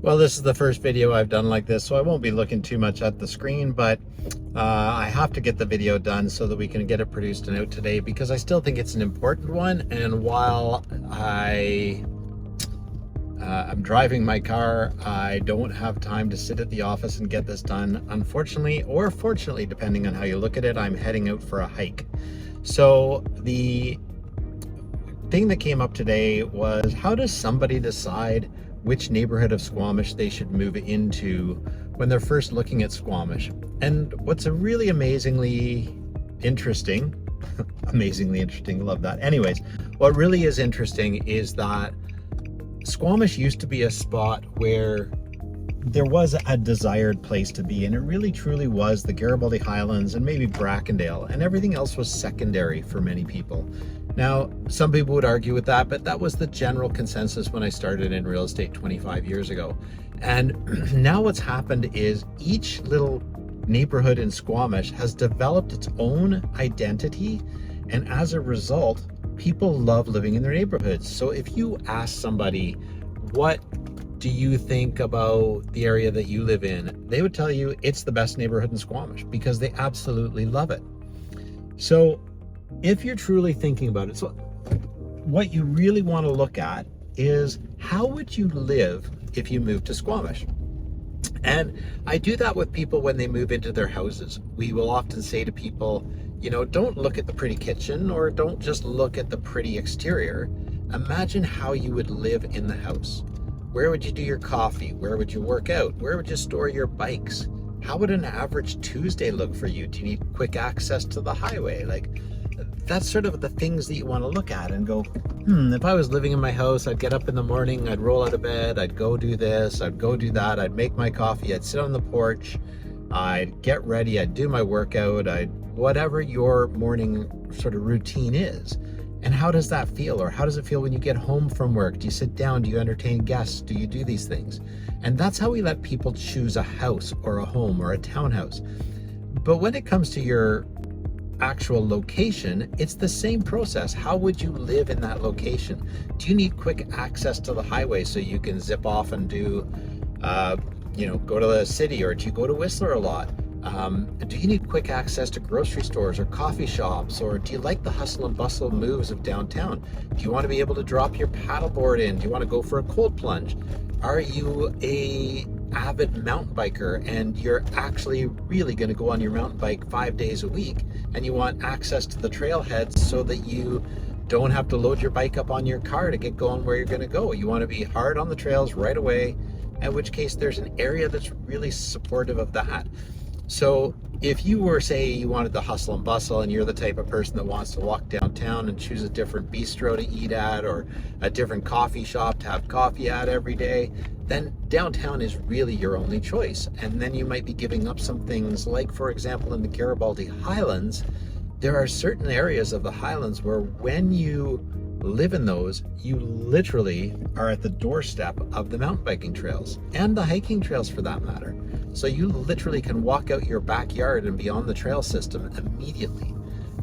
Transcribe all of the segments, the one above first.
Well, this is the first video I've done like this, so I won't be looking too much at the screen, but I have to get the video done so that we can get it produced and out today, because I still think it's an important one. And while I'm driving my car, I don't have time to sit at the office and get this done. Unfortunately, or fortunately, depending on how you look at it, I'm heading out for a hike. So the thing that came up today was, how does somebody decide which neighborhood of Squamish they should move into when they're first looking at Squamish? And what's a really amazingly interesting, love that. Anyways, what really is interesting is that Squamish used to be a spot where there was a desired place to be, and it really truly was the Garibaldi Highlands and maybe Brackendale, and everything else was secondary for many people. Now, some people would argue with that, but that was the general consensus when I started in real estate 25 years ago. And now what's happened is each little neighborhood in Squamish has developed its own identity, and as a result, people love living in their neighborhoods. So if you ask somebody, what do you think about the area that you live in? They would tell you it's the best neighborhood in Squamish because they absolutely love it. So if you're truly thinking about it, so what you really want to look at is, how would you live if you moved to Squamish? And I do that with people when they move into their houses. We will often say to people, you know, don't look at the pretty kitchen, or don't just look at the pretty exterior. Imagine how you would live in the house. Where would you do your coffee? Where would you work out? Where would you store your bikes? How would an average Tuesday look for you? Do you need quick access to the highway? Like, that's sort of the things that you want to look at and go, if I was living in my house, I'd get up in the morning, I'd roll out of bed, I'd go do this, I'd go do that, I'd make my coffee, I'd sit on the porch, I'd get ready, I'd do my workout, whatever your morning sort of routine is. And how does that feel? Or how does it feel when you get home from work? Do you sit down? Do you entertain guests? Do you do these things? And that's how we let people choose a house or a home or a townhouse. But when it comes to your actual location, it's the same process. How would you live in that location? Do you need quick access to the highway so you can zip off and do, go to the city? Or do you go to Whistler a lot? Do you need quick access to grocery stores or coffee shops? Or do you like the hustle and bustle moves of downtown? Do you want to be able to drop your paddleboard in? Do you want to go for a cold plunge? Are you a avid mountain biker and you're actually really going to go on your mountain bike 5 days a week, and you want access to the trailheads so that you don't have to load your bike up on your car to get going where you're going to go? You want to be hard on the trails right away, in which case there's an area that's really supportive of that. So if you were, say, you wanted the hustle and bustle, and you're the type of person that wants to walk downtown and choose a different bistro to eat at, or a different coffee shop to have coffee at every day, then downtown is really your only choice. And then you might be giving up some things, like, for example, in the Garibaldi Highlands, there are certain areas of the Highlands where when you live in those, you literally are at the doorstep of the mountain biking trails and the hiking trails for that matter. So you literally can walk out your backyard and be on the trail system immediately.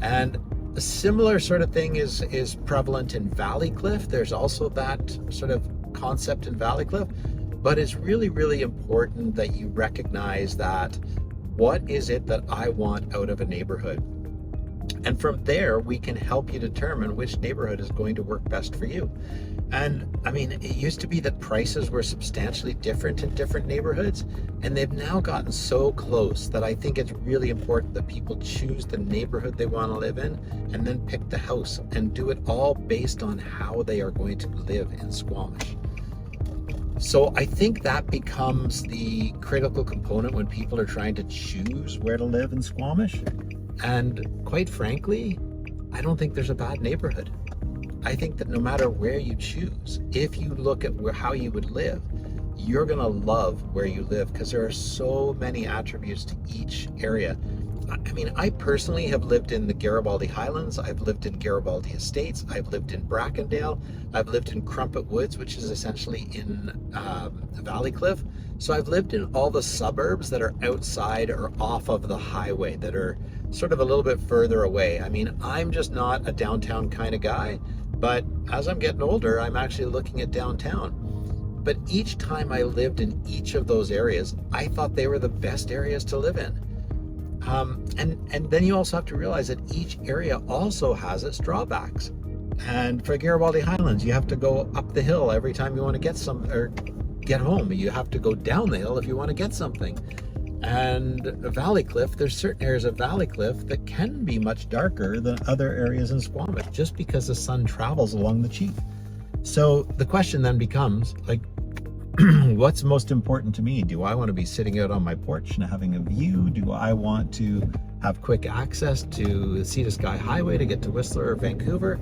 And a similar sort of thing is prevalent in Valleycliffe. There's also that sort of concept in Valleycliffe, but it's really, really important that you recognize that, what is it that I want out of a neighborhood? And from there, we can help you determine which neighborhood is going to work best for you. And I mean, it used to be that prices were substantially different in different neighborhoods, and they've now gotten so close that I think it's really important that people choose the neighborhood they want to live in, and then pick the house, and do it all based on how they are going to live in Squamish. So I think that becomes the critical component when people are trying to choose where to live in Squamish. And quite frankly, I don't think there's a bad neighborhood. I think that no matter where you choose, if you look at how you would live, you're gonna love where you live, because there are so many attributes to each area. I mean, I personally have lived in the Garibaldi Highlands, I've lived in Garibaldi Estates, I've lived in Brackendale, I've lived in Crumpet Woods, which is essentially in Valleycliffe. So I've lived in all the suburbs that are outside or off of the highway, that are sort of a little bit further away. I mean, I'm just not a downtown kind of guy, but as I'm getting older, I'm actually looking at downtown. But each time I lived in each of those areas, I thought they were the best areas to live in. And then you also have to realize that each area also has its drawbacks. And for Garibaldi Highlands, you have to go up the hill every time you want to get or get home. You have to go down the hill if you want to get something. And Valleycliffe, there's certain areas of Valleycliffe that can be much darker than other areas in Squamish, just because the sun travels along the cheek. So the question then becomes, like, what's most important to me? Do I want to be sitting out on my porch and having a view? Do I want to have quick access to the Sea to Sky Highway to get to Whistler or Vancouver?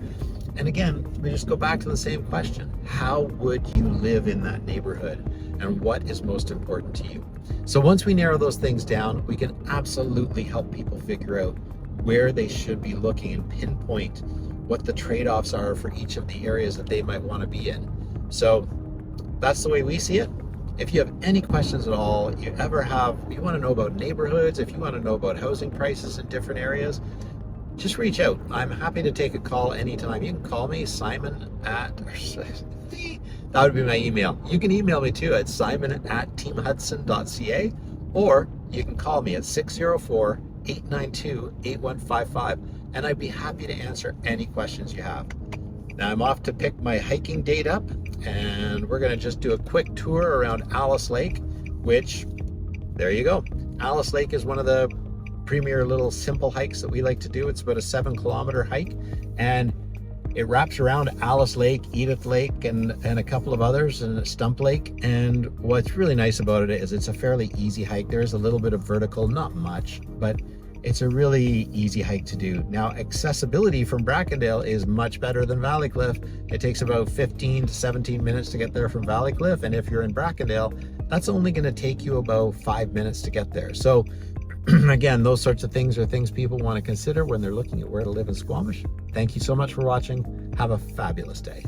And again, we just go back to the same question. How would you live in that neighborhood? And what is most important to you? So once we narrow those things down, we can absolutely help people figure out where they should be looking and pinpoint what the trade-offs are for each of the areas that they might want to be in. So that's the way we see it. If you have any questions at all, you want to know about neighborhoods, if you want to know about housing prices in different areas, just reach out. I'm happy to take a call anytime. You can call me, Simon at, that would be my email. You can email me too at simon@teamhudson.ca, or you can call me at 604-892-8155, and I'd be happy to answer any questions you have. Now I'm off to pick my hiking date up, and we're gonna just do a quick tour around Alice Lake, which, there you go. Alice Lake is one of the premier little simple hikes that we like to do. It's about a 7-kilometer hike, and it wraps around Alice Lake, Edith Lake, and a couple of others, and Stump Lake. And what's really nice about it is it's a fairly easy hike. There's a little bit of vertical, not much, but it's a really easy hike to do. Now, accessibility from Brackendale is much better than Valleycliffe. It takes about 15 to 17 minutes to get there from Valleycliffe, and if you're in Brackendale, that's only going to take you about 5 minutes to get there. So again, those sorts of things are things people want to consider when they're looking at where to live in Squamish. Thank you so much for watching. Have a fabulous day.